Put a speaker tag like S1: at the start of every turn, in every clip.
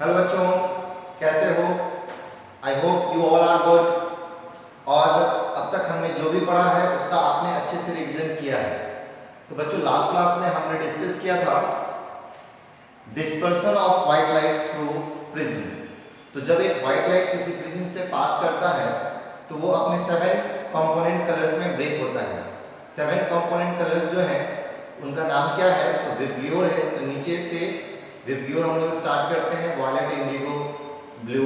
S1: Hello बच्चों, कैसे हो? I hope you all are good. और अब तक हमने जो भी पढ़ा है उसका आपने अच्छे से रिवीजन किया है। तो बच्चों, लास्ट क्लास में हमने डिस्कस किया था dispersion of white light through prism. तो जब एक व्हाइट लाइट किसी प्रिज्म से पास करता है तो वो अपने 7 कंपोनेंट कलर्स में ब्रेक होता है। 7 कंपोनेंट कलर्स जो हैं उनका नाम क्या है? तो विब्ग्योर है। तो नीचे से विब्ग्योर हम लोग स्टार्ट करते हैं, वायलेट, इंडिगो, ब्लू,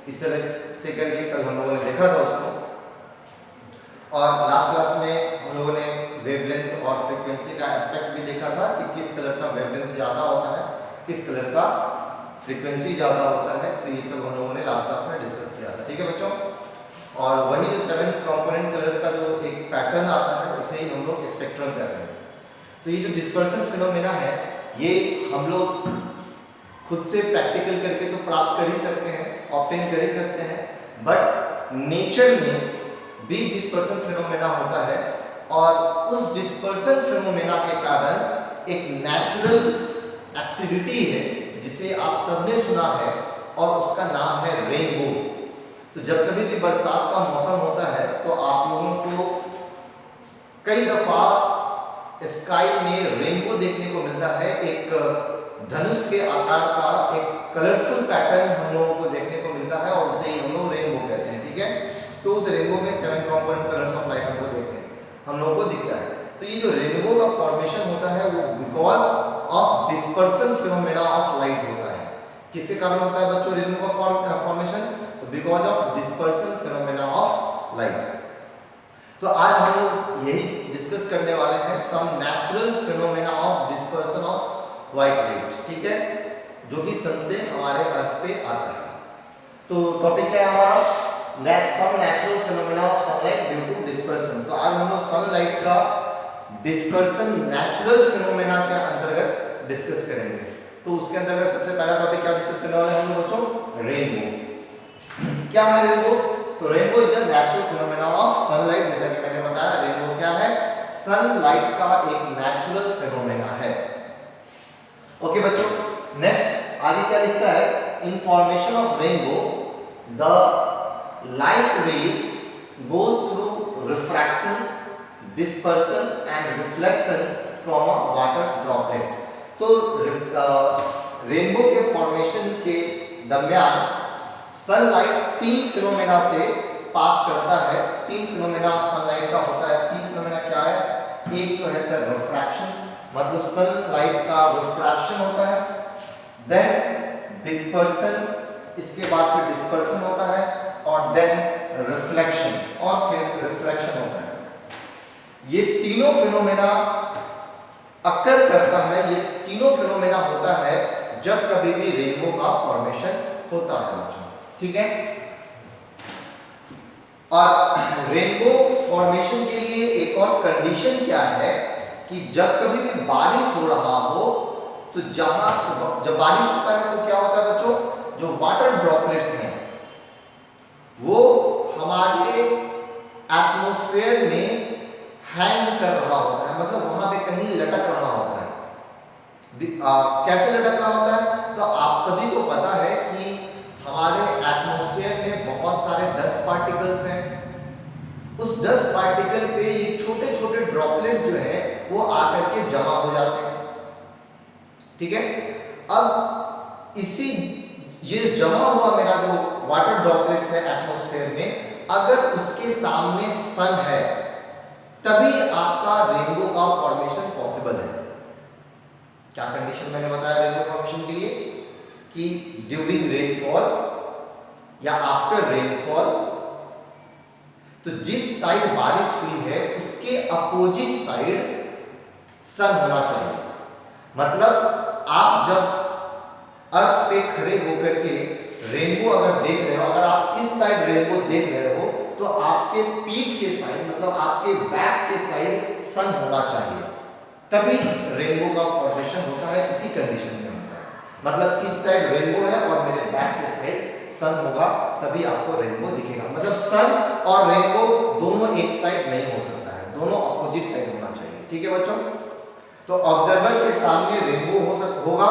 S1: इस तरह से करके कल हम लोगों ने देखा था उसको। और लास्ट क्लास में हम लोगों ने वेवलेंथ और फ्रीक्वेंसी का एस्पेक्ट भी देखा था कि किस कलर का वेवलेंथ ज़्यादा होता है, किस कलर का फ्रीक्वेंसी ज़्यादा होता है। तो ये सब हम लोगों ने लास्ट क्लास में डिस्कस किया था, ठीक है बच्चों। और वही जो 7 कंपोनेंट कलर्स का जो एक पैटर्न आता है उसे ही हम लोग स्पेक्ट्रम कहते हैं। तो ये जो डिस्पर्सन फिनोमेना है ये हम लोग खुद से प्रैक्टिकल करके तो प्राप्त कर ही सकते हैं, ऑब्टेन कर ही सकते हैं, बट नेचर में भी डिस्पर्सन फिनोमेना होता है। और उस डिस्पर्सन फिनोमेना के कारण एक नेचुरल एक्टिविटी है जिसे आप सबने सुना है और उसका नाम है रेनबो। तो जब कभी भी बरसात का मौसम होता है तो आप लोगों को कई दफा स्काई में रेनबो देखने को मिलता है। एक धनुष के आकार का एक कलरफुल पैटर्न हम लोगों को देखने को मिलता है और उसे ही हम लोग रेनबो कहते हैं, ठीक है। तो उस रेनबो में 7 कंपोनेंट कलर्स ऑफ लाइट हमको देखते हैं, हम लोगों को दिखता है। तो ये जो रेनबो का फॉर्मेशन होता है वो because of dispersion phenomena of light होता है। किसके कारण होता है बच्चों रेनबो का फॉर्मेशन? तो because of dispersion phenomena of light. तो आज हम लोग यही डिस्कस करने वाले हैं some natural phenomena of dispersion of white light, ठीक है, जो कि सन से हमारे अर्थ पे आता है। तो टॉपिक क्या है हमारा? Some natural phenomena of sunlight due to dispersion. तो आज हम लोग सनलाइट का डिस्पर्सन नेचुरल फिनोमेना के अंतर्गत डिस्कस करेंगे। तो उसके अंतर्गत सबसे पहला टॉपिक क्या डिस्कस करने वाले हैं हम लोग बच्चों? रेनबो। क्या है रेनबो? तो rainbow is a natural phenomena of sunlight. जैसा कि मैंने बताया रेनबो क्या है? सनलाइट का एक नेचुरल फिनोमेना है। ओके बच्चों, नेक्स्ट आगे क्या लिखता है? In formation of rainbow the light rays goes through refraction, dispersion and reflection from a water droplet. तो रेनबो के फॉर्मेशन के दरमियान सनलाइट 3 फिनोमेना से पास करता है। 3 फिनोमेना सनलाइट का होता है। 3 फिनोमेना क्या है? एक तो है सर रिफ्रैक्शन, मतलब सनलाइट का रिफ्रैक्शन होता है, देन डिस्पर्सन, इसके बाद फिर डिस्पर्सन होता है, और देन रिफ्लेक्शन, और फिर रिफ्लेक्शन होता है। ये तीनों फिनोमेना अकर करता है, ये तीनों फिनोमेना होता है जब कभी भी रेनबो का फॉर्मेशन होता है बच्चों, ठीक है। और रेनबो फॉर्मेशन के लिए एक और कंडीशन क्या है कि जब कभी भी बारिश हो रहा हो तो जब बारिश होता है तो क्या होता है बच्चों? जो वाटर ड्रॉपलेट्स हैं वो हमारे एटमॉस्फेयर में हैंग कर रहा होता है, मतलब वहां पे कहीं लटक रहा होता है। कैसे लटक रहा होता है? तो आप सभी को पता है कि हमारे एटमॉस्फेयर में बहुत सारे डस्ट पार्टिकल्स हैं। उस डस्ट पार्टिकल पे ये छोटे छोटे ड्रॉपलेट्स जो है वो आकर के जमा हो जाते हैं, ठीक है। अब ये जमा हुआ मेरा जो वाटर ड्रॉपलेट्स है एटमॉस्फेयर में, अगर उसके सामने सन है तभी आपका रेनबो का फॉर्मेशन पॉसिबल है। क्या कंडीशन मैंने बताया रेनबो फॉर्मेशन के लिए? कि ड्यूरिंग रेनफॉल या आफ्टर रेनफॉल, तो जिस साइड बारिश हुई है उसके अपोजिट साइड सन होना चाहिए। मतलब आप जब अर्थ पे खड़े होकर के रेनबो अगर देख रहे हो, अगर आप इस साइड रेनबो देख रहे हो तो आपके पीठ के साइड, मतलब आपके बैक के साइड सन होना चाहिए, तभी रेनबो का फॉर्मेशन होता है। इसी कंडीशन में होता है, मतलब इस साइड रेनबो है और मेरे बैक के साइड सन होगा, तभी आपको रेनबो दिखेगा। मतलब सन और रेनबो दोनों एक साइड नहीं हो सकता है, दोनों अपोजिट साइड होना चाहिए, ठीक है बच्चों। तो ऑब्जर्वर के सामने रेनबो होगा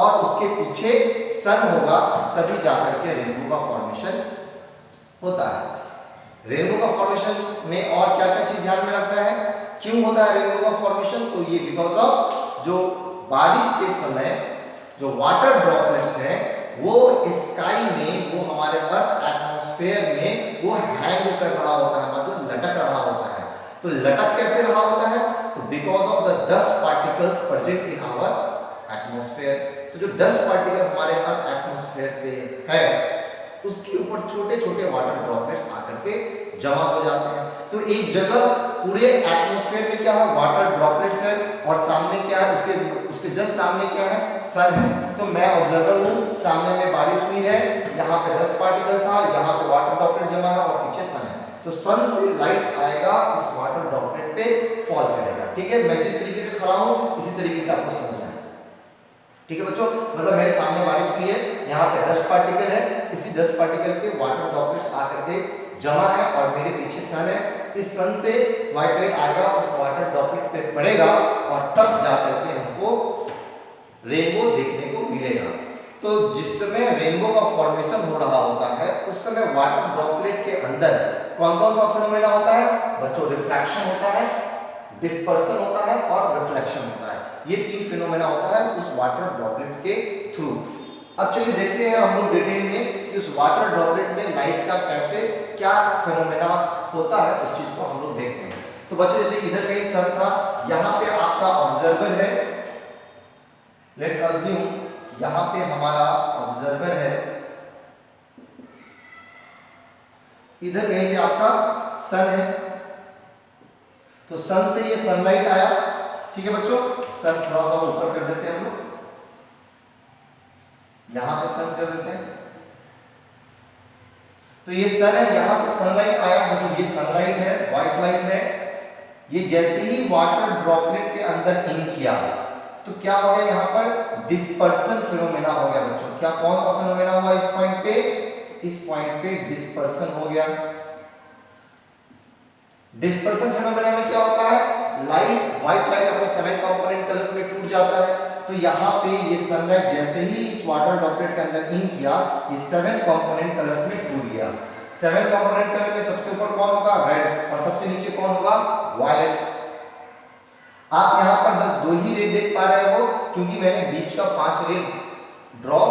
S1: और उसके पीछे सन होगा, तभी जाकर के रेनबो का फॉर्मेशन होता है। रेनबो का फॉर्मेशन में और क्या क्या चीज ध्यान में रखना है, क्यों होता है रेनबो का फॉर्मेशन, तो ये बिकॉज ऑफ जो बारिश के समय जो वाटर ड्रॉपलेट्स हैं वो स्काई में, वो हमारे अर्थ एटमॉस्फेयर में वो हैंग कर रहा होता है, मतलब लटक रहा होता है। तो लटक कैसे रहा होता है, तो because of the dust particles present in our atmosphere. तो जो डस्ट पार्टिकल हमारे अर्थ एटमॉस्फेयर पे है उसके ऊपर छोटे छोटे वाटर ड्रॉपलेट्स आकर के जमा हो जाते हैं। तो एक जगह पूरे एटमॉस्फेयर में क्या है, वाटर ड्रॉपलेट्स है, और सामने क्या है, उसके जस्ट सामने क्या है, सन है। तो मैं ऑब्जर्वर हूँ, सामने में बारिश हुई है, यहाँ पे डस्ट पार्टिकल था, यहाँ पे वाटर ड्रॉपलेट जमा है और पीछे सन है। तो सन से लाइट आएगा, इस वाटर ड्रॉपलेट पे फॉल करेगा। ठीक है, मैं जिस तरीके से खड़ा हूँ इसी तरीके से आपको समझना है। ठीक है बच्चों, मतलब मेरे सामने बारिश हुई है, यहाँ पे डस्ट पार्टिकल है, इसी डस्ट पार्टिकल पे वाटर ड्रॉपलेट्स आकर के जमा है और मेरे पीछे सन है। इस सन से व्हाइट लाइट आएगा, उस वाटर ड्रॉपलेट पे पड़ेगा और तब जाकर के हमको रेनबो देखने को मिलेगा। तो जिस समय रेनबो का फॉर्मेशन हो रहा होता है उस समय वाटर ड्रॉपलेट के अंदर कौन कौन सा फिनोमेना होता है बच्चों, रिफ्रैक्शन होता है, डिस्पर्सन होता है और रिफ्लेक्शन होता है। ये तीन फिनोमेना होता है उस वाटर ड्रॉपलेट के थ्रू। अब चलिए देखते हैं हम लोग डिटेल में कि उस वाटर ड्रॉपलेट में लाइट का कैसे क्या फिनोमेना होता है, उस चीज को हम लोग देखते हैं। तो बच्चों जैसे इधर कहीं सन था, यहाँ पे आपका ऑब्जर्वर है, लेट्स अज्यूम यहाँ पे हमारा ऑब्जर्वर है, इधर कहीं पे आपका सन है। तो सन से ये सनलाइट आया, ठीक है बच्चों, सन थोड़ा सा ऊपर कर देते हैं हम लोग, यहां पे सन कर देते हैं। तो ये सन है, यहां से सनलाइट आया, मतलब ये सनलाइट है, व्हाइट लाइट है। ये जैसे ही वाटर ड्रॉपलेट के अंदर इन किया तो क्या हो गया, यहाँ पर डिस्पर्सन फिनोमेना हो गया बच्चों। क्या कौन सा फिनोमेना हुआ इस पॉइंट पे, इस पॉइंट पे डिस्पर्सन हो गया। डिस्पर्सन फिनोमेना में क्या होता है, लाइट, व्हाइट लाइट अपने 7 कंपोनेंट कलर्स में टूट जाता है। तो यहाँ पे ये सनलाइट जैसे ही इस वाटर ड्रॉपलेट के अंदर इन किया, ये 7 कंपोनेंट कलर्स में टूट गया। 7 कंपोनेंट कलर में सबसे ऊपर कौन होगा, रेड, और सबसे नीचे कौन होगा, वायलेट। आप यहाँ पर बस 2 ही रे देख पा रहे हो क्योंकि मैंने बीच का 5 रे ड्रॉ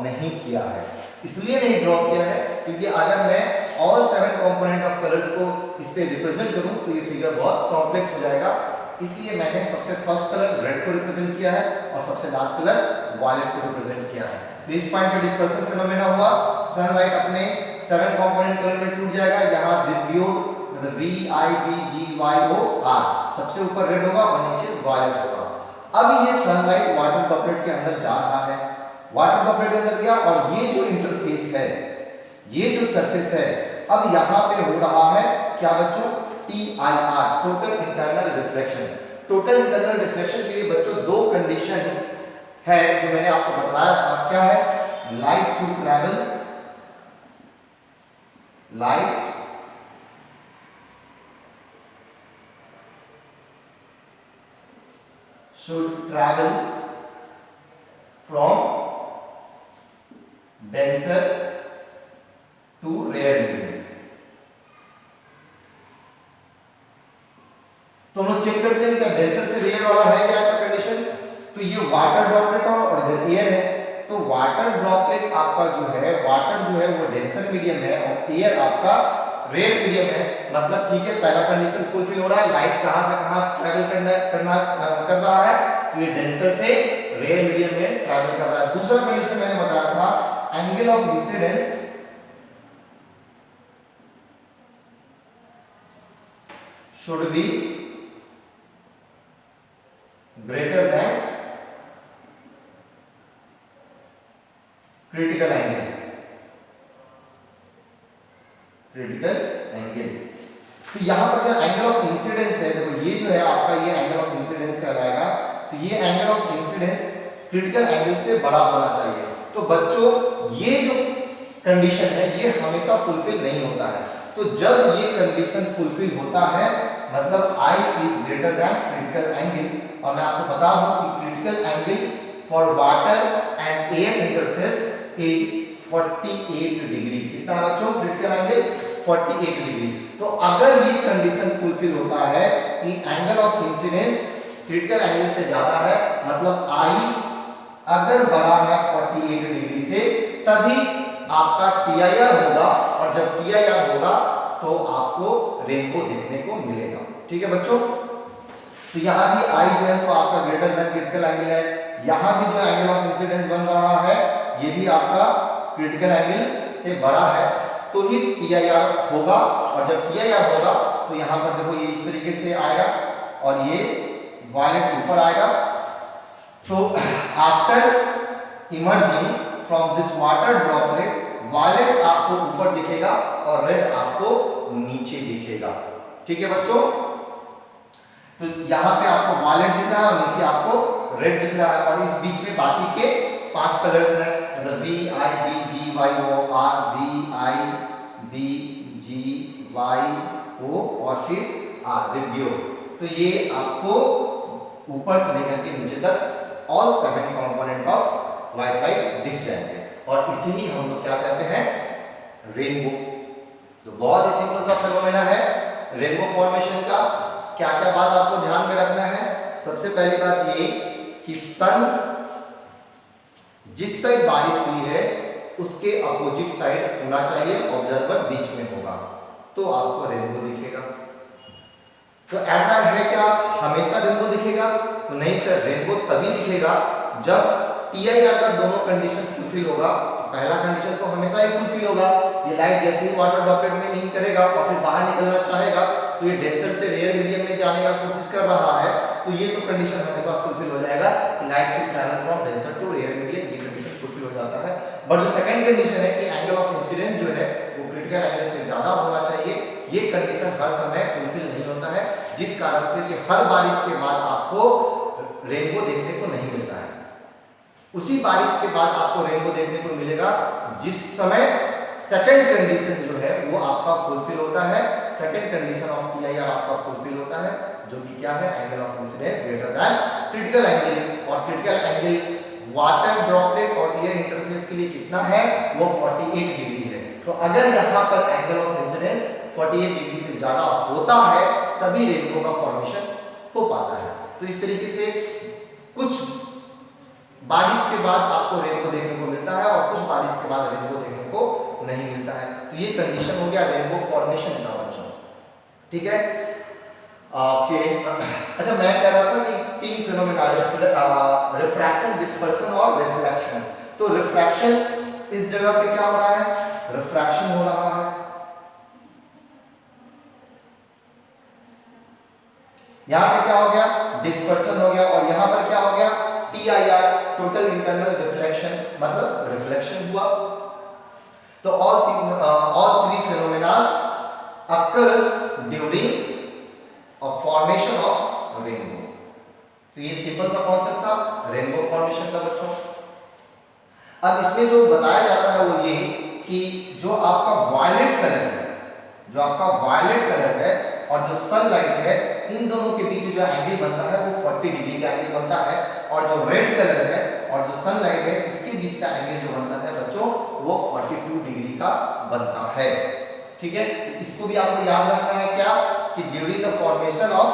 S1: नहीं किया है। इसलिए नहीं ड्रॉ किया है क्योंकि अगर मैं ऑल 7 कंपोनेंट ऑफ कलर्स को इस पे रिप्रेजेंट करूं तो ये फिगर बहुत कॉम्प्लेक्स हो जाएगा। इसलिए मैंने सबसे फर्स्ट कलर रेड को रिप्रेजेंट किया है और सबसे लास्ट कलर वायलेट को रिप्रेजेंट किया है। तो इस पॉइंट पे डिस्पर्सन फिनोमेना हुआ, सनलाइट अपने 7 कंपोनेंट कलर में टूट जाएगा। यहाँ दिव्यो मतलब VIBGYOR सबसे ऊपर रेड होगा और नीचे वायलेट होगा। अब ये सनलाइट वाटर ड्रॉपलेट के अंदर जा रहा है, वाटर ड्रॉपलेट के अंदर गया और ये जो इंटरफेस है, ये जो सरफेस है, अब यहाँ पे हो रहा है क्या बच्चों, TIR, total internal reflection. Total internal reflection के लिए बच्चों 2 कंडीशन है जो मैंने आपको बताया था। क्या है, light should travel, light should travel from denser to rare medium। तो हम लोग चेक करते हैं क्या डेंसर से रेयर वाला है क्या ऐसा कंडीशन। तो ये वाटर ड्रॉपलेट और इधर एयर है। तो वाटर ड्रॉपलेट आपका जो है, वाटर जो है वो डेंसर मीडियम है और एयर आपका रेयर मीडियम है। मतलब ठीक है, पहला कंडीशन फुलफिल हो रहा है, लाइट कहां से कहां ट्रैवल कर रहा है, तो ये डेंसर से रेयर मीडियम में ट्रैवल कर रहा है। दूसरा कंडीशन मैंने बताया था, angle of incidence should be greater than critical angle, critical angle. तो यहां पर जो एंगल ऑफ इंसिडेंस है, देखो ये जो है आपका, ये एंगल ऑफ इंसिडेंस कहलाएगा। तो ये angle of incidence critical angle से बड़ा होना चाहिए। तो बच्चों ये जो कंडीशन है ये हमेशा फुलफिल नहीं होता है। तो जब ये कंडीशन फुलफिल होता है मतलब I is greater than critical angle. और मैं आपको बता दूं कि critical angle for water and air interface is 48 degree. कितना है बच्चों क्रिटिकल एंगल? 48 डिग्री। तो अगर ये कंडीशन फुलफिल होता है कि angle of incidence critical angle से ज्यादा है, मतलब I अगर बड़ा है 48 डिग्री से, तभी आपका TIR होगा, और जब TIR होगा तो आपको रेनबो देखने को मिलेगा। ठीक है बच्चों, तो यहाँ भी I जो है सो आपका ग्रेटर देन क्रिटिकल एंगल है। यहाँ भी जो एंगल ऑफ इंसिडेंस बन रहा है ये भी आपका क्रिटिकल एंगल से बड़ा है, तो ही TIR होगा। और जब TIR होगा तो यहाँ पर देखो ये इस तरीके से आएगा और ये वायलेट ऊपर आएगा। तो after emerging from this water droplet, violet आपको ऊपर दिखेगा और रेड आपको नीचे दिखेगा। ठीक है बच्चों, तो यहाँ पे आपको वायलेट दिख रहा है और नीचे आपको रेड दिख रहा है, और इस बीच में बाकी के 5 कलर्स हैं, मतलब V I B G Y O R, V I B G Y O और फिर R, विब्जियो। तो ये आपको ऊपर से लेकर के नीचे तक all 7 component of white light दिख जाएंगे, और इसीलिए हम लोग क्या कहते हैं? रेनबो। तो बहुत ही सिंपल सा फिनोमेना है रेनबो फॉर्मेशन का। क्या क्या बात आपको ध्यान में रखना है? सबसे पहली बात ये कि सन जिस साइड बारिश हुई है उसके अपोजिट साइड होना चाहिए, ऑब्जर्वर बीच में होगा, तो आपको रेनबो दिखेगा। तो ऐसा है क्या हमेशा रेनबो दिखेगा? तो नहीं सर, रेनबो तभी दिखेगा जब TIR का दोनों कंडीशन फुलफिल होगा। तो पहला कंडीशन तो हमेशा ही फुलफिल होगा, ये लाइट जैसे ही वाटर ड्रॉपलेट में इन करेगा और फिर बाहर निकलना चाहेगा, तो ये डेंसर से रेयर मीडियम में जाने का कोशिश कर रहा है, तो ये तो कंडीशन हमेशा फुलफिल हो जाएगा कि light should travel from denser to rare medium, ये कंडीशन फुलफिल हो जाता है। बट जो सेकंड कंडीशन है कि एंगल ऑफ इंसिडेंस जो है वो क्रिटिकल एंगल से ज्यादा होना चाहिए, ये कंडीशन हर समय फुलफिल नहीं होता है, जिस कारण से कि हर बारिश के बाद आपको रेनबो देखने को नहीं मिलता है। उसी बारिश के बाद आपको रेनबो देखने को मिलेगा जिस समय सेकंड कंडीशन जो है वो आपका फुलफिल होता है, सेकंड कंडीशन ऑफ TIR आपका फुलफिल होता है, जो कि क्या है? Angle of incidence greater than critical angle. और क्रिटिकल एंगल वाटर ड्रॉपलेट और एयर इंटरफेस के लिए कितना है? वो 48 डिग्री है। तो अगर यहाँ पर एंगल ऑफ इंसिडेंस 48 डिग्री से ज्यादा होता है तभी रेनबो का फॉर्मेशन हो पाता है। तो इस तरीके से कुछ बारिश के बाद आपको रेनबो देखने को मिलता है और कुछ बारिश के बाद रेनबो देखने को नहीं मिलता है। तो ये कंडीशन हो गया रेनबो फॉर्मेशन का बच्चों। ठीक है, ओके। अच्छा, मैं कह रहा था कि 3 फिनोमेना, रिफ्रैक्शन, डिस्पर्सन और रिफ्लेक्शन। तो रिफ्रैक्शन इस जगह पे क्या हो रहा है? रिफ्रैक्शन हो रहा है। यहां पे क्या हो गया? डिस्पर्सन हो गया। और यहां पर क्या हो गया? TIR, टोटल इंटरनल रिफ्लेक्शन, मतलब रिफ्लेक्शन हुआ। तो all 3 phenomena occurs during a formation of rainbow। तो ये सिंपल सा कॉन्सेप्ट था रेनबो फॉर्मेशन का बच्चों। अब इसमें जो बताया जाता है वो ये कि जो आपका वायलेट कलर है, जो आपका वायलेट कलर है और जो सनलाइट है, इन दोनों के बीच जो एंगल बनता है वो 40 डिग्री का एंगल बनता है, और जो रेड कलर है और जो सनलाइट है इसके बीच का एंगल जो बनता है बच्चों वो 42 डिग्री का बनता है। ठीक है, इसको भी आपको याद रखना है क्या कि during the formation of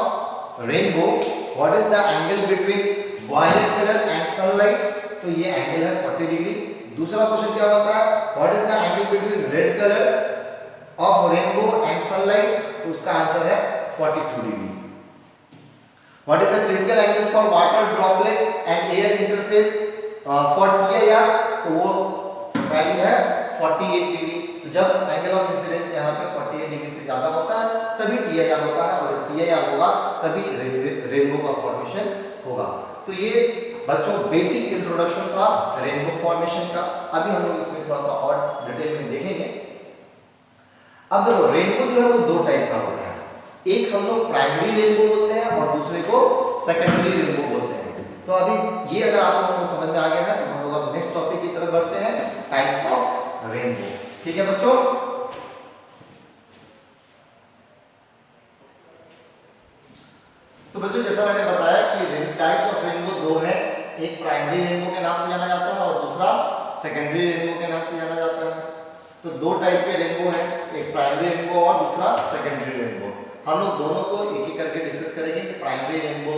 S1: rainbow what is the angle between violet colour and sunlight? तो ये एंगल है 40 डिग्री। दूसरा क्वेश्चन क्या होता है? What is the angle between red colour of rainbow and sunlight? तो उसका आंसर है 42 degree. What is the critical angle for water droplet and air interface for TIR? तो वो वैल्यू है 48 डिग्री। तो जब एंगल ऑफ इंसिडेंस यहाँ पे 48 डिग्री से ज्यादा होता है तभी TIR होता है, और जब TIR होगा तभी रेनबो का फॉर्मेशन होगा। तो ये बच्चों बेसिक इंट्रोडक्शन था रेनबो फॉर्मेशन का। अभी हम लोग इसमें थोड़ा सा और डिटेल में देखेंगे। अब देखो, रेनबो जो है वो 2 टाइप का होता है। एक हम लोग प्राइमरी रेनबो बोलते हैं और दूसरे को सेकेंडरी रेनबो बोलते हैं। तो अभी ये अगर आप लोगों को समझ में आ गया है तो हम लोग अब नेक्स्ट टॉपिक की तरफ बढ़ते हैं, टाइप्स ऑफ रेनबो। ठीक है बच्चों, टाइप के रेनबो हैं, एक प्राइमरी रेनबो और दूसरा सेकेंडरी रेनबो। हम लोग दोनों को एक एक करके डिस्कस करेंगे कि प्राइमरी रेनबो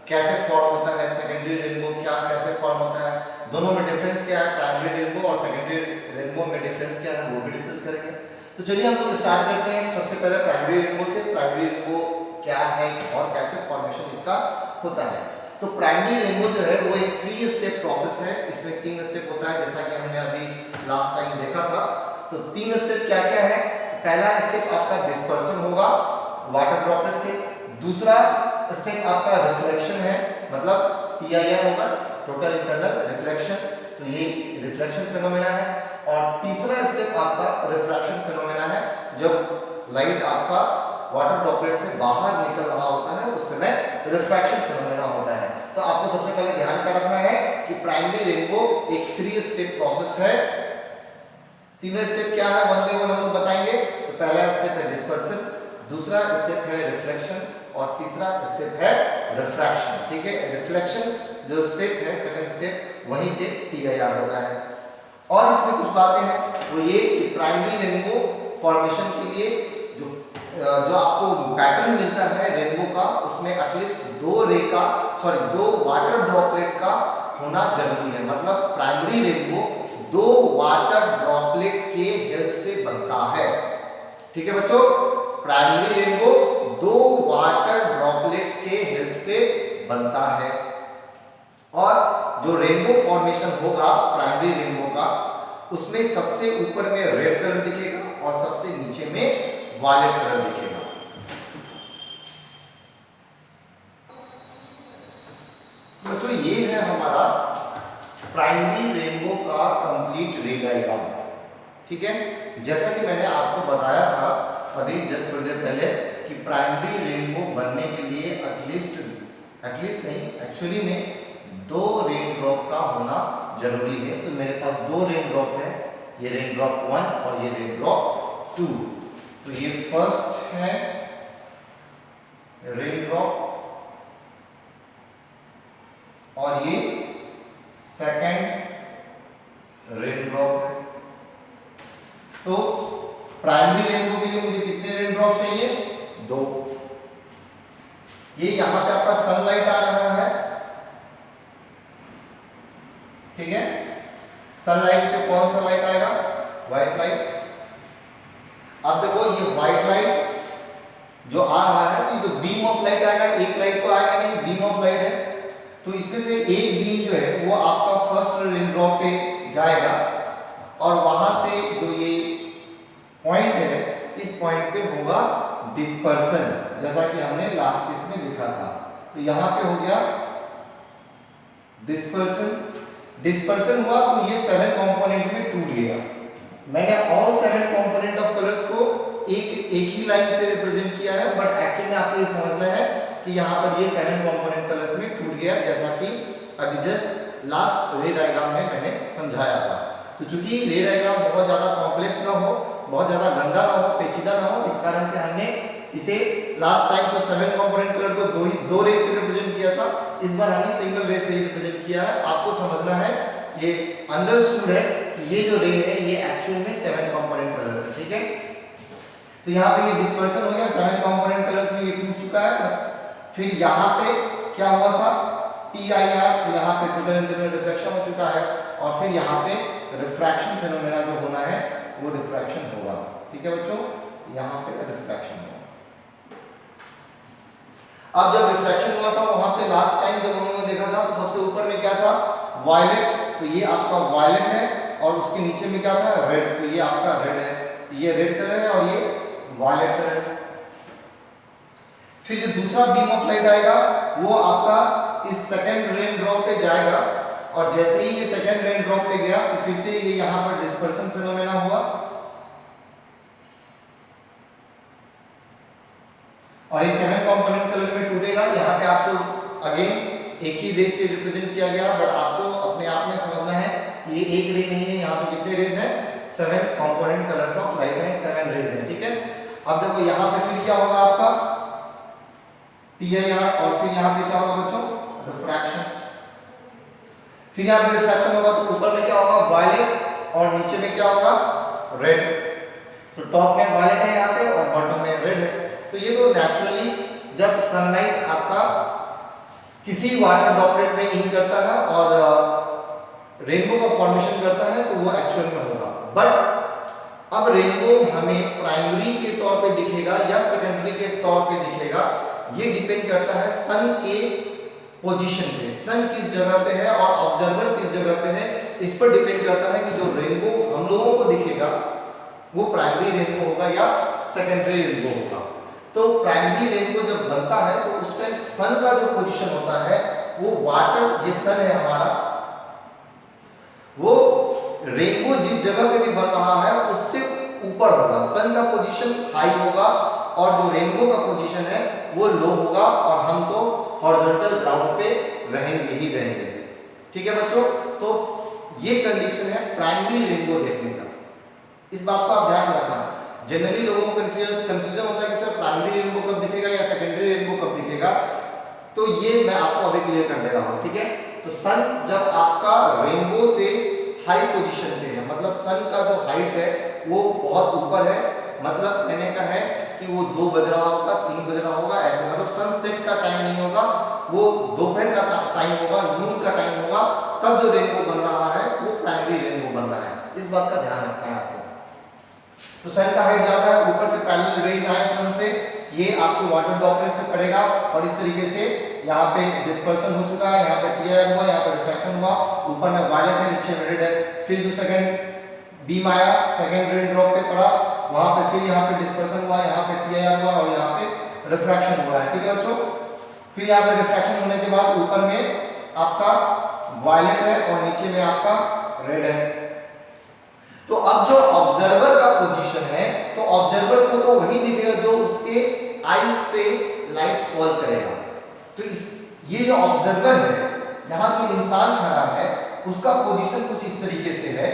S1: कैसे फॉर्म होता है, सेकेंडरी रेनबो क्या कैसे फॉर्म होता है, दोनों में डिफरेंस क्या है, प्राइमरी रेनबो और सेकेंडरी रेनबो में डिफरेंस क्या है, वो भी डिस्कस करेंगे। तो चलिए हम लोग स्टार्ट करते हैं सबसे पहले प्राइमरी रेनबो से। प्राइमरी रेनबो क्या है और कैसे फॉर्मेशन इसका होता है। तो प्राइमरी रेनबो जो है वो एक 3 स्टेप प्रोसेस है। इसमें 3 स्टेप होता है, जैसा कि हमने अभी लास्ट टाइम देखा था। तो 3 स्टेप क्या क्या है। पहला स्टेप आपका डिस्पर्सन होगा वाटर ड्रॉपलेट से, दूसरा स्टेप आपका रिफ्लेक्शन है, मतलब TIR होगा, टोटल इंटरनल रिफ्लेक्शन, तो ये रिफ्लेक्शन फिनोमेना है। और तीसरा स्टेप आपका रिफ्रैक्शन फिनोमेना है, जब लाइट आपका वाटर ड्रॉपलेट से बाहर निकल रहा होता है उस समय रिफ्रैक्शन फिनोमेना होता है। तो आपको सबसे पहले ध्यान क्या रखना है कि प्राइमरी रेनबो एक 3 स्टेप प्रोसेस है। तीनों स्टेप क्या है वन बाय वन हम लोग बताएंगे। तो पहला स्टेप है डिस्पर्सन, दूसरा स्टेप है रिफ्लेक्शन और तीसरा स्टेप है रिफ्रैक्शन। ठीक है, रिफ्लेक्शन जो स्टेप है सेकंड स्टेप, वहीं पे TIR होता है। और इसमें कुछ बातें हैं वो ये कि प्राइमरी रेनबो फॉर्मेशन के लिए जो आपको पैटर्न मिलता है रेनबो का, उसमें एटलीस्ट दो वाटर ड्रॉपलेट का होना जरूरी है। मतलब प्राइमरी रेनबो 2 वाटर ड्रॉपलेट के हेल्प से बनता है। ठीक है बच्चों, प्राइमरी रेनबो 2 वाटर ड्रॉपलेट के हेल्प से बनता है। और जो रेनबो फॉर्मेशन होगा प्राइमरी रेनबो का, उसमें सबसे ऊपर में रेड कलर दिखेगा और सबसे नीचे में वायलेट कलर दिखेगा। बच्चों ये है हमारा प्राइमरी रेनबो का कंप्लीट रे डायग्राम। ठीक है, जैसा कि मैंने आपको बताया था अभी जस्ट थोड़ी देर पहले कि प्राइमरी रेनबो बनने के लिए एटलीस्ट नहीं, एक्चुअली में 2 रेन ड्रॉप का होना जरूरी है। तो मेरे पास 2 रेन ड्रॉप है, ये रेन ड्रॉप 1 और ये रेन ड्रॉप 2। तो ये फर्स्ट है रेन ड्रॉप और ये सेकंड रेन ड्रॉप है। तो प्राइमरी रेनबो के लिए मुझे कितने रेन ड्रॉप चाहिए? 2। ये यहां पे आपका सनलाइट आ रहा है। ठीक है, सनलाइट से कौन सा लाइट आएगा? White light. अब देखो ये व्हाइट लाइट जो आ रहा है, ये तो बीम ऑफ लाइट आएगा, एक लाइट तो आएगा नहीं, बीम ऑफ लाइट है। तो इसमें से एक बीम जो है वो आपका फर्स्ट रेन ड्रॉप पे जाएगा और वहां से जो ये पॉइंट है, इस पॉइंट पे होगा डिस्पर्सन, जैसा कि हमने लास्ट केस में देखा था। तो यहां पे हो गया डिस्पर्सन हुआ, तो ये 7 कंपोनेंट में टूट गया। मैंने ऑल 7 कंपोनेंट ऑफ कलर्स को एक ही लाइन से रिप्रेजेंट किया है, बट एक्चुअली में आपको ये समझना है कि यहाँ पर ये 7 कंपोनेंट कलर्स में टूट गया, जैसा कि अभी जस्ट लास्ट रे डायग्राम में मैंने समझाया था। तो चूंकि रे डायग्राम बहुत ज़्यादा कॉम्प्लेक्स ना हो, बहुत ज़्यादा गंदा ना हो, पेचीदा ना हो, इस कारण से हमने इसे लास्ट टाइम तो 7 कंपोनेंट कलर को दो रे से रिप्रेजेंट किया था, इस बार हमने सिंगल रे से ही रिप्रेजेंट किया है। आपको समझना है, ये अंडरस्टूड है कि ये जो रे है ये एक्चुअल में 7 कंपोनेंट कलर्स है। ठीक है, तो यहाँ पे ये डिस्पर्सन हो गया, 7 कंपोनेंट कलर्स में ये टूट चुका है। फिर यहाँ पे क्या हुआ था? TIR, तो यहाँ पे टोटल इंटरनल रिफ्लेक्शन हो चुका है और फिर यहाँ पे रिफ्रैक्शन फिनोमेना जो होना है वो रिफ्रैक्शन होगा। ठीक है बच्चों, यहाँ पे रिफ्रैक्शन होगा। अब जब रिफ्रैक्शन हुआ था वहां पे लास्ट टाइम जब हम लोगों ने देखा था तो सबसे ऊपर में क्या था? वायलेट। तो ये आपका वायलेट है और उसके नीचे में क्या था? रेड। तो ये आपका रेड है, ये रेड कलर है और ये वायलेट कलर है। फिर जो दूसरा बीम ऑफ लाइट आएगा वो आपका इस सेकंड रेन ड्रॉप पे जाएगा और जैसे ही ये सेकंड रेन ड्रॉप पे गया तो फिर से ये यहाँ पर डिस्पर्सन फिनोमेना हुआ और ये 7 कंपोनेंट कलर में टूटेगा। यहाँ पे आपको अगेन एक ही रे से रिप्रेजेंट किया गया, बट आपको अपने आप में समझना है कि ये एक रे नहीं है, यहाँ पे कितने रेज हैं? 7 कंपोनेंट कलर्स ऑफ लाइट में 7 रेज हैं। ठीक है, अब देखो यहाँ पे फिर क्या होगा आपका? TIR और फिर यहाँ पे क्या होगा बच्चों? रिफ्रैक्शन। फिर यहाँ पे रिफ्रैक्शन होगा तो ऊपर में क्या होगा? वायलेट और नीचे में क्या होगा? रेड। तो टॉप में वायलेट है यहाँ पे और बॉटम में रेड है। तो ये तो नेचुरली जब सनलाइट आपका किसी वाटर ड्रॉपलेट में इन करता है और रेनबो का फॉर्मेशन करता है तो वो एक्चुअल में होगा। बट अब रेनबो हमें प्राइमरी के तौर पे दिखेगा या सेकेंडरी के तौर पे दिखेगा, ये डिपेंड करता है सन के पोजीशन पे, सन किस जगह पे है और ऑब्जर्वर किस जगह पे है, इस पर डिपेंड करता है कि जो रेनबो हम लोगों को दिखेगा वो प्राइमरी रेनबो होगा या सेकेंडरी रेनबो होगा। तो प्राइमरी रेनबो जब बनता है तो उस टाइम सन का जो पोजीशन होता है वो वाटर, ये सन है हमारा, वो रेनबो जिस जगह पे भी बन रहा है उससे ऊपर होगा, सन का पोजीशन हाई होगा और जो रेनबो का पोजीशन है वो लो होगा और हम तो हॉरिजॉन्टल ग्राउंड पे रहेंगे ही रहेंगे। ठीक है बच्चों, तो ये कंडीशन है प्राइमरी रेनबो देखने का, इस बात का आप ध्यान रखना। जनरली लोगों को कंफ्यूजन होता है कि सर प्राइमरी रेनबो कब दिखेगा या सेकेंडरी रेनबो कब दिखेगा, तो ये मैं आपको अभी क्लियर कर दे रहा हूँ। ठीक है, तो सन जब आपका रेनबो से हाई पोजीशन पे है, मतलब सन का जो हाइट है वो बहुत ऊपर है, मतलब कहने का है कि वो 2 बज रहा होगा, 3 बज रहा होगा, ऐसे मतलब सनसेट का टाइम नहीं होगा, वो दोपहर का टाइम होगा, नून का टाइम होगा, तब जो रेनबो बन रहा है वो प्राइमरी रेनबो बन रहा है। इस बात का ध्यान रखना है आपको। तो सन का हाइट ज्यादा है, ऊपर से पैरेलल रेज आए सन से, ये आपके वाटर ड्रॉपलेट्स पे पड़ेगा और इस तरीके से यहाँ पे डिस्पर्सन हो चुका है, यहाँ पे टीयर हुआ, यहाँ पे रिफ्लेक्शन हुआ, ऊपर में वायलेट है, नीचे में रेड है। फिर जो सेकंड बीम आया, सेकंड रेन ड्रॉप पे पड़ा, वहां पे फिर यहाँ पे डिस्पर्सन हुआ, यहाँ पे टीयर हुआ और यहाँ पे रिफ्रैक्शन हुआ है। ठीक है बच्चों, फिर यहाँ पे रिफ्रैक्शन होने के बाद ऊपर में आपका वायलेट है और नीचे में आपका रेड है। तो अब जो ऑब्जर्वर का पोजीशन है, तो ऑब्जर्वर को तो वही दिखेगा जो उसके आईज पे लाइट फॉल करेगा। तो ये जो ऑब्जर्वर है, यहाँ जो इंसान खड़ा है उसका पोजीशन कुछ इस तरीके से है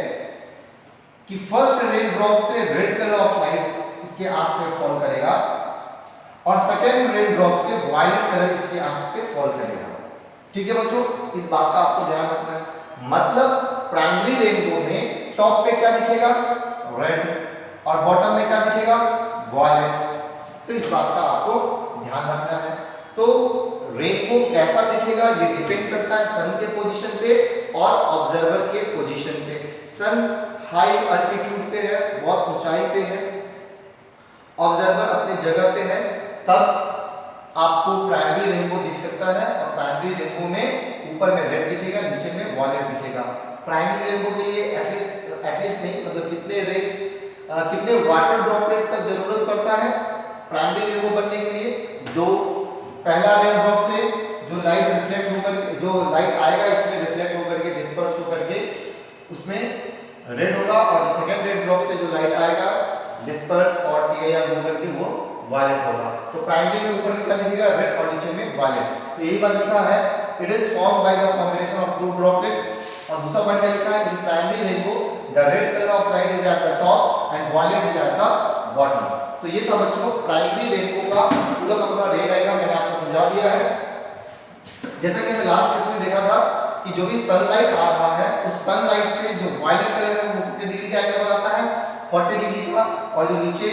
S1: कि फर्स्ट रेन ड्रॉप से रेड कलर ऑफ लाइट इसके आंख पे फॉल करेगा और सेकेंड रेन ड्रॉप से वायलेट कलर इसके आंख पे फॉल करेगा। ठीक है बच्चों, इस बात का आपको ध्यान रखना है। मतलब प्राइमरी रेनबो में टॉप पे क्या दिखेगा, रेड, और बॉटम में क्या दिखेगा, वायलेट। तो इस बात का आपको ध्यान रखना है। तो रेनबो कैसा दिखेगा ये डिपेंड करता है सन के पोजीशन पे और ऑब्जर्वर के पोजीशन पे। सन हाई अल्टीट्यूड पे है, बहुत ऊंचाई पे है, ऑब्जर्वर अपने जगह पे है, तब आपको प्राइमरी रेनबो दिख सकता है और प्राइमरी रेनबो में ऊपर में रेड दिखेगा, नीचे में वायलेट दिखेगा। प्राइमरी रेनबो के लिए एटलीस्ट नहीं, मतलब कितने वाटर ड्रॉपलेट्स का जरूरत पड़ता है प्राइमरी रेनबो बनने के लिए, 2। पहला रेन ड्रॉप से जो लाइट रिफ्लेक्ट होकर, जो लाइट आएगा इसमें रिफ्लेक्ट होकर के डिस्पर्स होकर के उसमें रेड होगा और सेकंड रेन ड्रॉप से जो लाइट आएगा डिस्पर्स और टीआईआर होकर के वो वायलेट होगा। तो प्राइमरी में ऊपर में क्या दिखेगा, रेड, और नीचे में वायलेट। तो यही बात लिखा है, it is formed by the combination of 2 droplets. और दूसरा पॉइंट क्या लिखा है, in primary rainbow the red colour of light is at the top and violet is at the bottom. तो ये था बच्चों प्राइमरी रेनबो का पूरा का पूरा रे डायग्राम, मैंने आपको समझा दिया है। जैसा कि हमने लास्ट क्लास में देखा था कि जो भी सनलाइट आ रहा है उस सनलाइट से जो वायलेट कलर है वो कितने डिग्री का एंगल बनाता है, 40 डिग्री का, और जो नीचे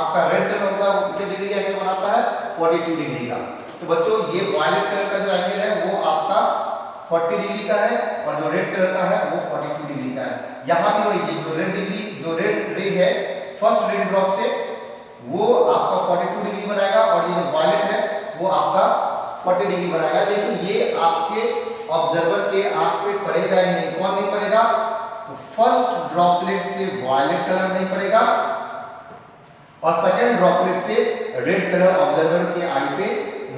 S1: आपका रेड कलर होता है वो कितने डिग्री का एंगल बनाता है, 42 डिग्री का। तो बच्चों ये वायलेट कलर का जो एंगल है वो आपका 40 डिग्री का है और जो रेड कलर का है वो 42 डिग्री का है। यहाँ भी वही जो रेड रे है फर्स्ट रेन ड्रॉप से वो आपका 42 डिग्री बनाएगा और ये जो वायलेट है वो आपका 40 डिग्री बनाएगा। लेकिन ये आपके ऑब्जर्वर के आंख पे पड़ेगा ही नहीं। कौन नहीं पड़ेगा, तो फर्स्ट ड्रॉपलेट से वायलेट कलर नहीं पड़ेगा और सेकंड ड्रॉपलेट से रेड कलर ऑब्जर्वर के आई पे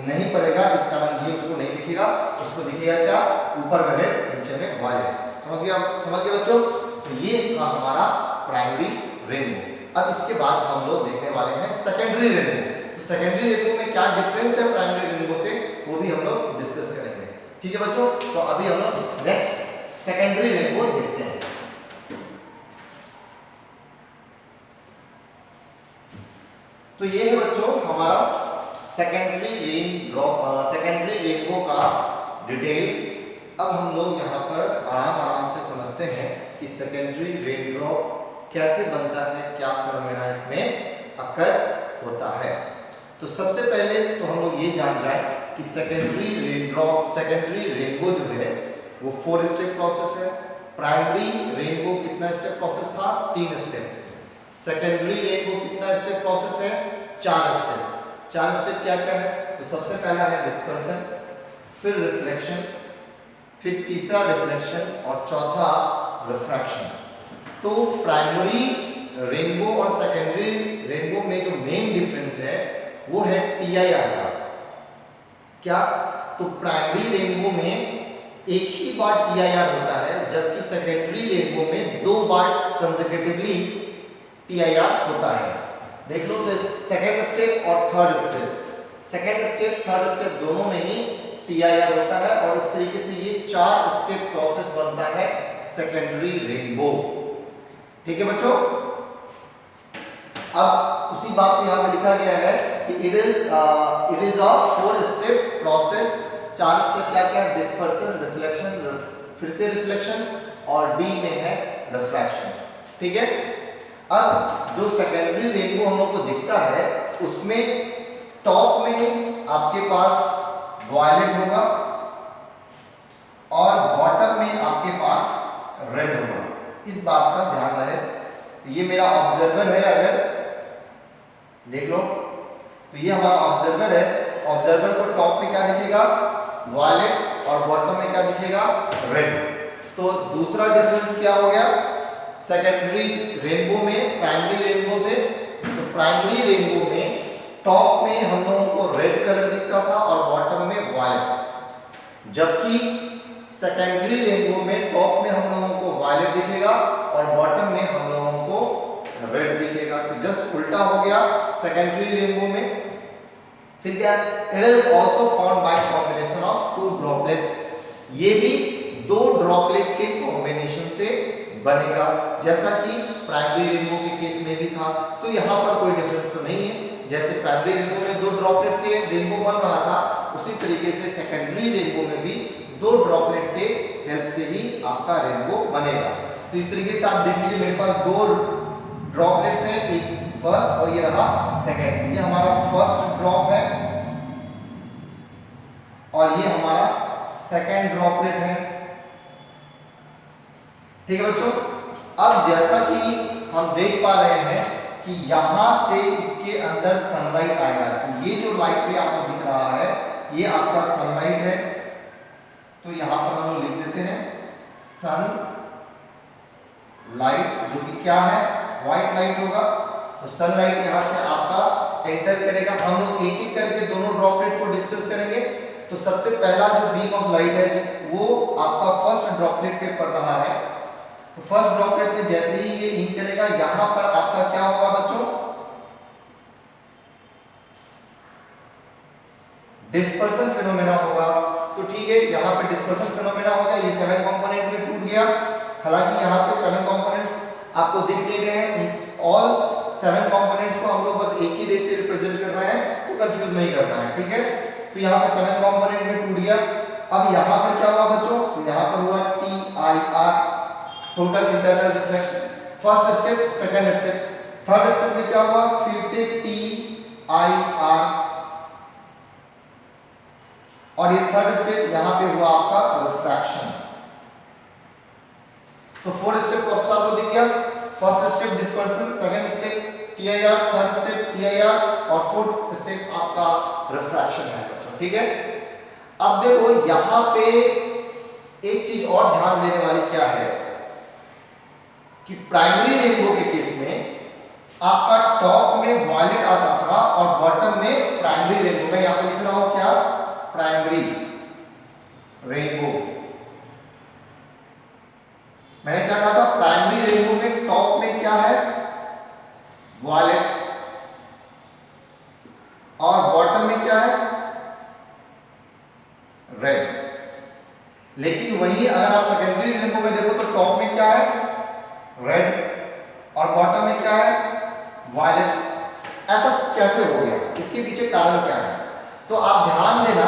S1: नहीं पड़ेगा। इस कारण ये उसको नहीं दिखेगा, उसको दिखेगा क्या, ऊपर में रेड, नीचे में वायलेट। समझ गए बच्चों। तो ये था हमारा प्राइमरी रेनबो। अब इसके बाद हम लोग देखने वाले हैं सेकेंडरी रेनबो। तो सेकेंडरी रेनबो में क्या डिफरेंस है प्राइमरी रेनबो से वो भी हम लोग डिस्कस करेंगे। ठीक है बच्चों, तो अभी हम लोग नेक्स्ट सेकेंडरी रेनबो देखते हैं। तो ये है बच्चों हमारा सेकेंडरी रेनबो का डिटेल। अब हम लोग यहाँ पर आराम से समझते हैं कि सेकेंडरी रेन ड्रॉप कैसे बनता है, क्या फिनोमेना इसमें अकर होता है। तो सबसे पहले तो हम लोग ये जान जाए कि सेकेंडरी रेनबो जो है वो 4 स्टेप प्रोसेस है। प्राइमरी रेनबो कितना स्टेप प्रोसेस था, 3 स्टेप। सेकेंडरी रेनबो कितना स्टेप प्रोसेस है, 4 स्टेप। 4 स्टेप क्या क्या है, तो सबसे पहला है डिस्पर्सन, फिर रिफ्लेक्शन, फिर तीसरा रिफ्लेक्शन और चौथा रिफ्रैक्शन। तो प्राइमरी रेनबो और सेकेंडरी रेनबो में जो मेन डिफरेंस है वो है TIR का। क्या, तो प्राइमरी रेनबो में एक ही बार TIR होता है, जबकि सेकेंडरी रेनबो में 2 बार कंसेक्यूटिवली TIR होता है। देख लो, तो सेकेंड स्टेप और third step, second step third step दोनों में ही TIR होता है और इस तरीके से ये 4 स्टेप प्रोसेस बनता है सेकेंडरी रेनबो। ठीक है बच्चों। अब उसी बात को यहाँ पे लिखा गया है कि it is a 4 step process. 4 step क्या क्या है, डिस्पर्सन, रिफ्लेक्शन, फिर से रिफ्लेक्शन और D में है रिफ्रैक्शन। ठीक है। अब जो सेकेंडरी रेनबो हम लोग को दिखता है उसमें टॉप में आपके पास वायलेट होगा और बॉटम में आपके पास रेड होगा। इस बात का ध्यान रहे। तो ये मेरा ऑब्जर्वर है, अगर देख लो तो ये हमारा ऑब्जर्वर है। ऑब्जर्वर को टॉप में क्या दिखेगा, वायलेट, और बॉटम में क्या दिखेगा, रेड। तो दूसरा डिफरेंस क्या हो गया सेकेंडरी रेनबो में प्राइमरी रेनबो से। तो प्राइमरी रेनबो में टॉप में हम लोगों को रेड कलर दिखता था और बॉटम में वायलेट, जबकि सेकेंडरी रेनबो में टॉप में हम लोगों को वायलेट दिखेगा और बॉटम में हम लोगों को रेड दिखेगा। तो जस्ट उल्टा हो गया सेकेंडरी रेनबो में। फिर क्या, it is also formed by combination of 2 droplets. ये भी 2 ड्रॉपलेट के कॉम्बिनेशन से बनेगा, जैसा कि प्राइमरी रेनबो के केस में भी था। तो यहाँ पर कोई डिफरेंस तो नहीं है। जैसे प्राइमरी रेनबो में 2 ड्रॉपलेट से रेनबो बन रहा था, उसी तरीके से सेकेंडरी रेनबो में भी 2 ड्रॉपलेट के हेल्प से ही आपका रेनबो बनेगा। तो इस तरीके से आप देख लीजिए, मेरे पास 2 ड्रॉपलेट्स हैं, एक फर्स्ट और ये रहा सेकेंड। ये हमारा फर्स्ट ड्रॉप है और ये हमारा सेकेंड ड्रॉपलेट है। ठीक है बच्चों। अब जैसा कि हम देख पा रहे हैं कि यहां से इसके अंदर सनलाइट आएगा, तो ये जो लाइट रे आपको दिख रहा है ये आपका सनलाइट है। तो यहां पर हम लोग लिख देते हैं सन लाइट, जो कि क्या है, व्हाइट लाइट होगा। तो सनलाइट यहां से आपका एंटर करेगा। हम लोग एक एक करके दोनों ड्रॉपलेट को डिस्कस करेंगे। तो सबसे पहला जो बीम ऑफ लाइट है वो आपका फर्स्ट ड्रॉपलेट पे पड़ रहा है। तो फर्स्ट ड्रॉपलेट में जैसे ही ये इंक करेगा, यहां पर आपका क्या होगा बच्चों, डिस्पर्सन फिनोमेना होगा। तो ठीक है, यहां पे डिस्पर्सन फिनोमेना होगा। ये 7 कंपोनेंट में टूट गया। हालांकि यहां पे 7 कंपोनेंट्स आपको दिख नहीं रहे हैं। ऑल 7 कंपोनेंट्स को हम लोग बस एक ही रे से रिप्रेजेंट कर रहे हैं, तो कंफ्यूज नहीं करना है। ठीक है। तो यहां पे 7 कंपोनेंट में टूट गया। अब यहां पर क्या हुआ बच्चों, तो यहां पर हुआ TIR, total internal reflection. First step, second step, third step में क्या हुआ, फिर से TIR, और ये थर्ड स्टेप यहां पे हुआ आपका रिफ्रैक्शन। तो 4 स्टेप प्रोसेस आपको दिख गया। First step dispersion, second step TIR, third step TIR और फोर्थ स्टेप आपका रिफ्रैक्शन है बच्चों। ठीक है। अब देखो यहां पे एक चीज और ध्यान देने वाली क्या है कि प्राइमरी रेनबो के केस में आपका टॉप में वायलेट आता था और बॉटम में प्राइमरी रेनबो। मैं यहां पे लिख रहा हूं क्या, प्राइमरी रेनबो। मैंने क्या कहा था, प्राइमरी रेनबो में टॉप में क्या है, वायलेट, और बॉटम में क्या है, रेड। लेकिन वही अगर आप सेकेंडरी रेनबो में देखो तो टॉप में क्या है, रेड, और बॉटम में क्या है, वायलेट। ऐसा कैसे हो गया, इसके पीछे कारण क्या है? तो आप ध्यान देना,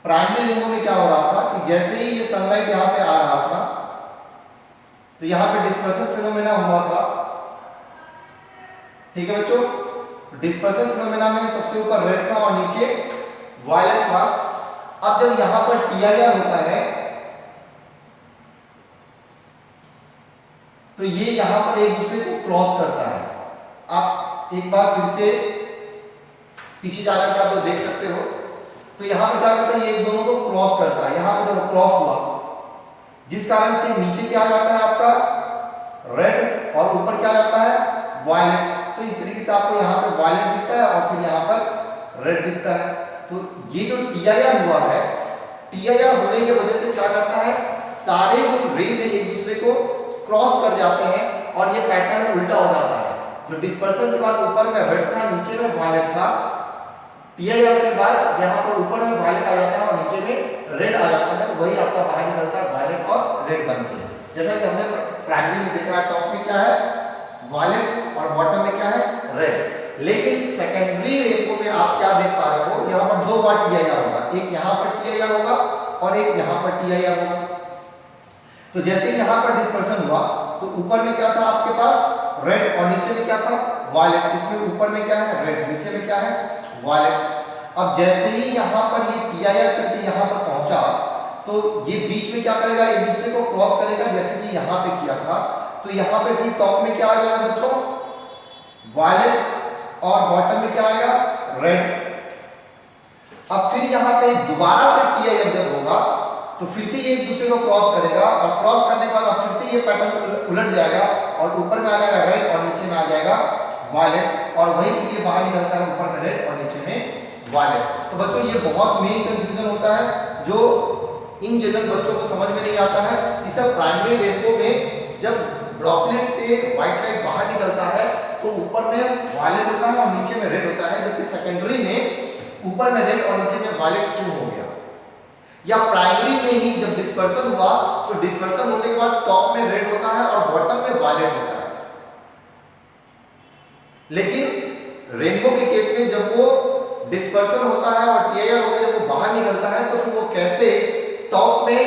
S1: प्राइमरी रेनबो में क्या हो रहा था कि जैसे ही ये सनलाइट यहां पे आ रहा था तो यहाँ पे डिस्पर्सन फिनोमेना हुआ था, ठीक है बच्चों। डिस्पर्सन फिनोमेना में सबसे ऊपर रेड था और नीचे वायलेट था। अब जब यहां पर टीआईआर होता है तो ये यहां पर एक दूसरे को क्रॉस करता है। आप एक बार फिर से पीछे जाकर के आप लोग देख सकते हो। तो यहां पर क्या करता है, ये एक दोनों को क्रॉस करता है। यहां पर देखो क्रॉस हुआ, जिस कारण से नीचे क्या आ जाता है आपका रेड और ऊपर क्या आ जाता है वायलेट। तो इस तरीके से आपको यहाँ पे वायलेट दिखता है और फिर यहाँ पर रेड दिखता है। तो ये जो टीआईआर हुआ है, टीआईआर होने की वजह से क्या करता है, सारे जो रेज है एक दूसरे को क्रॉस कर जाते हैं और ये पैटर्न उल्टा हो जाता है। जो डिस्पर्सन के बाद ऊपर में रेड था, नीचे में वायलेट था, टीआईआर के बाद यहाँ पर ऊपर में वायलेट आ जाता है और नीचे में रेड आ जाता है। वही आपका बाहर निकलता है वायलेट और रेड बनके। जैसा कि हमने प्राइमरी में देखा, टॉप में क्या है वायलेट और बॉटम में क्या है रेड। लेकिन सेकेंडरी रेनबो में आप क्या देख पा रहे हो, यहाँ पर दो बार टीआईआर होगा, एक यहाँ पर टीआईआर होगा और एक यहाँ पर टीआईआर होगा। तो जैसे यहाँ पर डिस्पर्सन हुआ तो ऊपर में क्या था आपके पास रेड और नीचे में क्या था वायलेट। इसमें ऊपर में क्या है रेड, नीचे में क्या है वायलेट। अब जैसे ही यहाँ पर ये टीआईआर करके यहाँ पर पहुंचा तो ये बीच में क्या करेगा, एक दूसरे को क्रॉस करेगा, जैसे कि यहाँ पे किया था। तो यहाँ पे फिर टॉप में क्या आ जाएगा बच्चों वायलेट और बॉटम में क्या आएगा रेड। अब फिर यहाँ पे दोबारा से टीआईआर जब होगा तो फिर से ये एक दूसरे को क्रॉस करेगा और क्रॉस करने के बाद अब फिर से ये पैटर्न उलट जाएगा और ऊपर में आ जाएगा रेड और नीचे में आ जाएगा वायलेट। और वही फिर ये बाहर निकलता है ऊपर में रेड और नीचे में वायलेट। तो बच्चों ये बहुत मेन कंफ्यूजन होता है जो इन जनरल बच्चों को समझ में नहीं आता है। इस प्राइमरी रेनबो में जब ड्रॉपलेट से व्हाइट लाइट बाहर निकलता है तो ऊपर में वायलेट होता है और नीचे में रेड होता है, जबकि सेकेंडरी में ऊपर में रेड और नीचे में वायलेट क्यों हो गया। या प्राइमरी में ही जब डिस्पर्सन हुआ तो डिस्पर्सन होने के बाद टॉप में रेड होता है और बॉटम में वायलेट होता है। लेकिन रेनबो के केस में जब वो डिस्पर्सन होता है और टीआईआर होकर जब वो बाहर निकलता है तो फिर वो कैसे टॉप में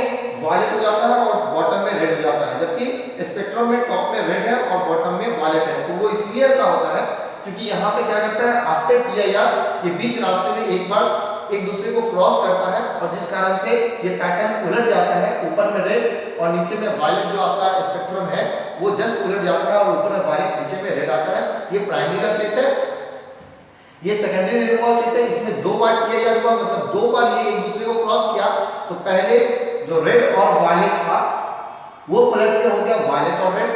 S1: वायलेट हो जाता है और बॉटम में रेड हो जाता है, जबकि स्पेक्ट्रम में टॉप में रेड है और बॉटम में वायलेट है। तो वो इसलिए ऐसा होता है क्योंकि यहाँ पे क्या करता है आफ्टर टीआईआर ये बीच रास्ते में एक बार एक दूसरे को क्रॉस करता है और जिस कारण से ये पैटर्न उलट जाता है। ऊपर में रेड और नीचे में वायलेट जो आपका स्पेक्ट्रम है वो जस्ट उलट जाता है और ऊपर में वायलेट नीचे में रेड आता है। ये प्राइमरी का केस है। ये सेकेंडरी रेनबो का केस है। इसमें दो बार टीआईआर हुआ, मतलब दो बार ये एक दूसरे को क्रॉस किया। तो पहले जो रेड और वायलेट था वो पलट के हो गया वायलेट और रेड,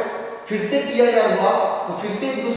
S1: फिर से टीआईआर हुआ तो फिर से एक दूसरे